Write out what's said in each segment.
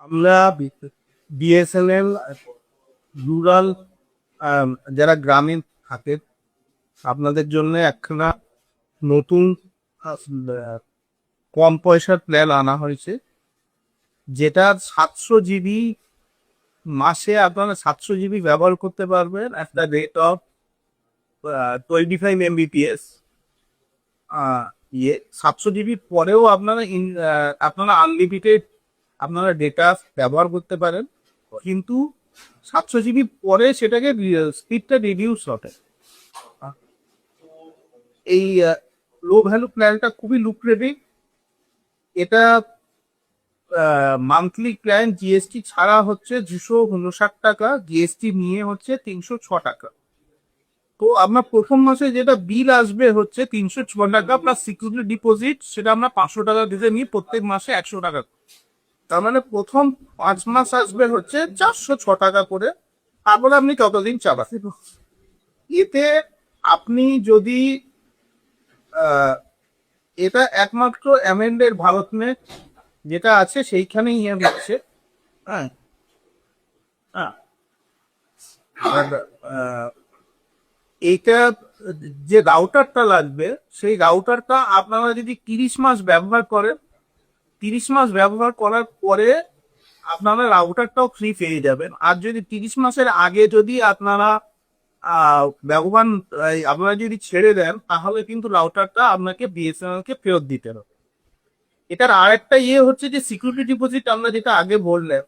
আমরা BSNL rural যারা গ্রামীণ থাকে আপনাদের জন্য একখানা নতুন কম পয়সার প্ল্যান আনা হয়েছে, যেটা 700 জিবি মাসে আপনারা 700 জিবি ব্যবহার করতে পারবেন at the rate of 25 MBPS। 700 GB পরেও আপনারা আনলিমিটেড আপনারা ডেটা ব্যবহার করতে পারেন, কিন্তু 700 জিবি পরে সেটাকে স্পিডটা রিডিউস হবে। এই লো ভ্যালু প্ল্যানটা খুবই লুক্রেটিভ। এটা মান্থলি প্ল্যান জিএসটি ছাড়া হচ্ছে 259 টাকা, জিএসটি নিয়ে হচ্ছে 306 টাকা। তো আপনার প্রথম মাসে যেটা বিল আসবে হচ্ছে 306 টাকা প্লাস সিকিউরিটি ডিপোজিট, সেটা আমরা 500 টাকা দিতে নিই প্রত্যেক মাসে 100 টাকা। তার মানে প্রথম 5 মাস আসবে হচ্ছে 406 টাকা করে, তারপরে আপনি ততদিন চালাতে। এতে আপনি যদি এটা একমাত্র অ্যামেন্ডের ভারত নেট যেটা আছে সেইখানেই হচ্ছে। হ্যাঁ, হ্যাঁ। আর এইটা যে রাউটারটা লাগবে, সেই রাউটারটা আপনারা যদি 30 মাস ব্যবহার করেন, 30 মাস ব্যবহার করার পরে আপনারা রাউটারটাও ফ্রি পেয়ে যাবেন। আর যদি 30 মাসের আগে যদি আপনারা ব্যবহার আপনারা যদি ছেড়ে দেন, তাহলে কিন্তু রাউটারটা আপনাকে বিএসএনএল কে ফেরত দিতে হবে। এটার আরেকটা হচ্ছে যে সিকিউরিটি ডিপোজিট আমরা যেটা আগে বললাম,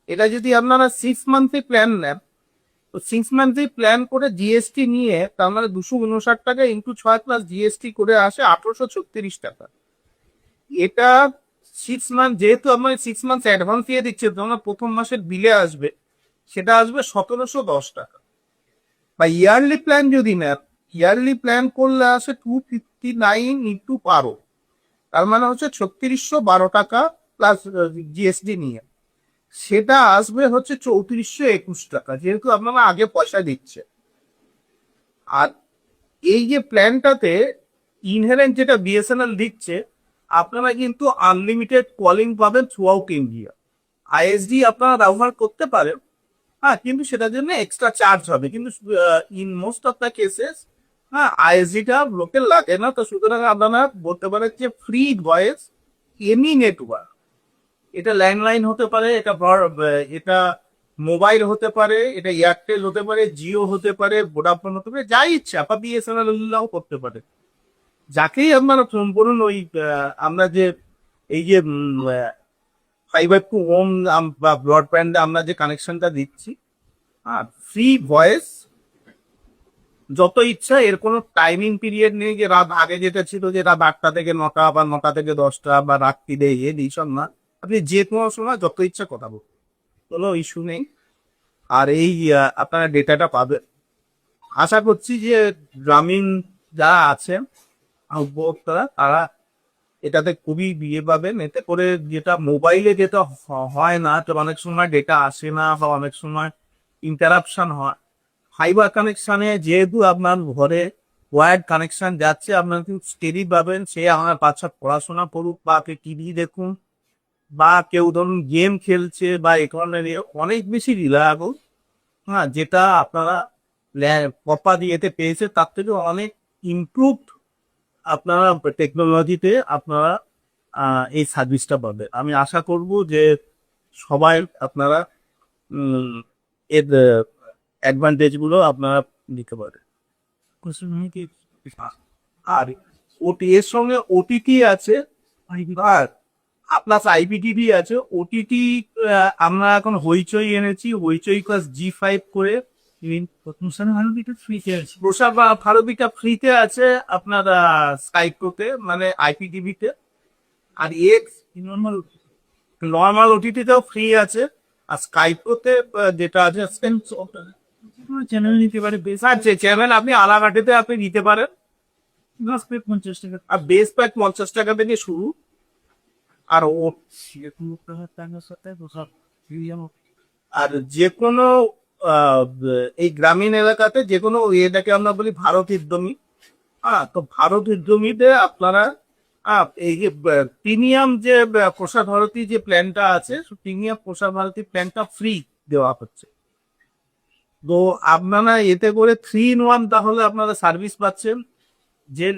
এটা যদি আপনারা 6 মান্থে প্ল্যান নেন, তো 6 মান্থে প্ল্যান করে জিএসটি নিয়ে তার মানে 259 টাকা ইন্টু 6 প্লাস জিএসটি করে আসে 1836 টাকা। এটা 6 মান্থ, যেহেতু আমার 6 মান্থ অ্যাডভান্স দিয়ে দিচ্ছে, তোমরা প্রথম মাসের বিলে আসবে সেটা আসবে 1710 টাকা। বা ইয়ারলি প্ল্যান যদি নেন, ইয়ারলি প্ল্যান করলে আসে 259 ইন্টু 12, তার মানে হচ্ছে 3612 টাকা প্লাস জিএসটি নিয়ে, সেটা আসবে হচ্ছে 3421 টাকা, যেহেতু আপনারা আগে পয়সা দিচ্ছে। আর এই যে প্ল্যানটাতে ইনহেরেন্ট যেটা বিএসএনএল দিচ্ছে, আপনারা কিন্তু আনলিমিটেড কলিং পাবেন থ্রু আউট ইন্ডিয়া। আইএসডি আপনারা ব্যবহার করতে পারেন, হ্যাঁ, কিন্তু সেটার জন্য এক্সট্রা চার্জ হবে। কিন্তু in most of the cases হ্যাঁ আইএসডিটা লোকের লাগে না, তো সুতরাং আপনারা বলতে পারেন যে ফ্রি ভয়েস এনি নেটওয়ার্ক। এটা ল্যান্ডলাইন হতে পারে, এটা মোবাইল হতে পারে, এটা এয়ারটেল হতে পারে, জিও হতে পারে, ভোডাফোন হতে পারে, যাই ইচ্ছা বা বিএসএনএল করতে পারে। যাকেই আপনারা ফোন করুন, ওই আমরা যে এই যে ফাইবার টু হোম বা ব্রডব্যান্ডে আমরা যে কানেকশনটা দিচ্ছি, হ্যাঁ, ফ্রি ভয়েস যত ইচ্ছা। এর কোনো টাইমিং পিরিয়ড নেই যে রাত আগে যেটা ছিল যে রাত 8টা থেকে 9টা বা 9টা থেকে 10টা বা রাত্রিরে এইসব না, আপনি যে কোনো সময় যত ইচ্ছা কথা বলুন, কোনো ইস্যু নেই। আর এই আপনারা ডেটাটা পাবেন। আশা করছি যে গ্রামীণ যারা আছেন উপভোক্তারা, তারা এটাতে খুবই পাবেন। এতে করে যেটা মোবাইলে যেটা হয় না, তো অনেক সময় ডেটা আসে না বা অনেক সময় ইন্টারাপশন হয়, ফাইবার কানেকশনে যেহেতু আপনার ঘরে ওয়্যার্ড কানেকশন যাচ্ছে, আপনার কিন্তু স্টেডি পাবেন। সে আমার বাচ্চা পড়াশোনা করুক বা টিভি দেখুন বা কেউ ধরুন গেম খেলছে বা এ ধরনের অনেক বেশি রিলায়েবল। হ্যাঁ, যেটা আপনারা প্রপার ইয়েতে পেয়েছে তার থেকে অনেক ইমপ্রুভড আপনারা টেকনোলজিতে আপনারা এই সার্ভিসটা পাবে। আমি আশা করব যে সবাই আপনারা এর অ্যাডভান্টেজ গুলো আপনারা নিতে পারেন। আর এর সঙ্গে ওটিটি আছে, আর আপনার আইপিটিভি আছে। ওটিটি আমরা এখন হইচই এনেছি, হইচই প্লাস জি5 করে প্রসার বা ভারতীটা ফ্রিতে আছে আপনার স্কাইপোতে, মানে আইপিটিভিতে। আর এক্স নর্মাল নর্মাল ওটিটিতেও ফ্রি আছে। আর স্কাইপোতে যেটা আছে চ্যানেল নিতে পারে, চ্যানেল আপনি আলাকাটিতে আপনি নিতে পারেন। 50 টাকা, আর বেস প্যাক 50 টাকা থেকে শুরু। আর আর যে কোনো এই গ্রামীণ এলাকাতে যে কোনো এটাকে আমরা বলি ভারত উদ্যমী। হ্যাঁ, তো ভারত উদ্যমীতে আপনারা এই যে প্রিমিয়াম যে প্রসার ভারতী যে প্ল্যানটা আছে, প্রিমিয়াম প্রসার ভারতী প্ল্যানটা ফ্রি দেওয়া হচ্ছে। তো আপনারা এতে করে 3 in 1 তাহলে আপনারা সার্ভিস পাচ্ছেন, যে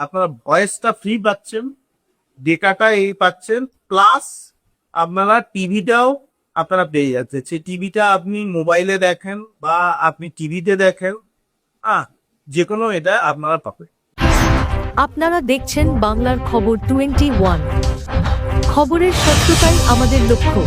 আপনারা ভয়েসটা ফ্রি পাচ্ছেন, ডেটাটা এই পাচ্ছেন, প্লাস আপনারা টিভিটাও আপনারা পেয়ে যাচ্ছে। সেই টিভিটা আপনি মোবাইলে দেখেন বা আপনি টিভিতে দেখেন, যে কোনো এটা আপনারা পাবেন। আপনারা দেখছেন বাংলার খবর 21। খবরের সত্যতাই আমাদের লক্ষ্য।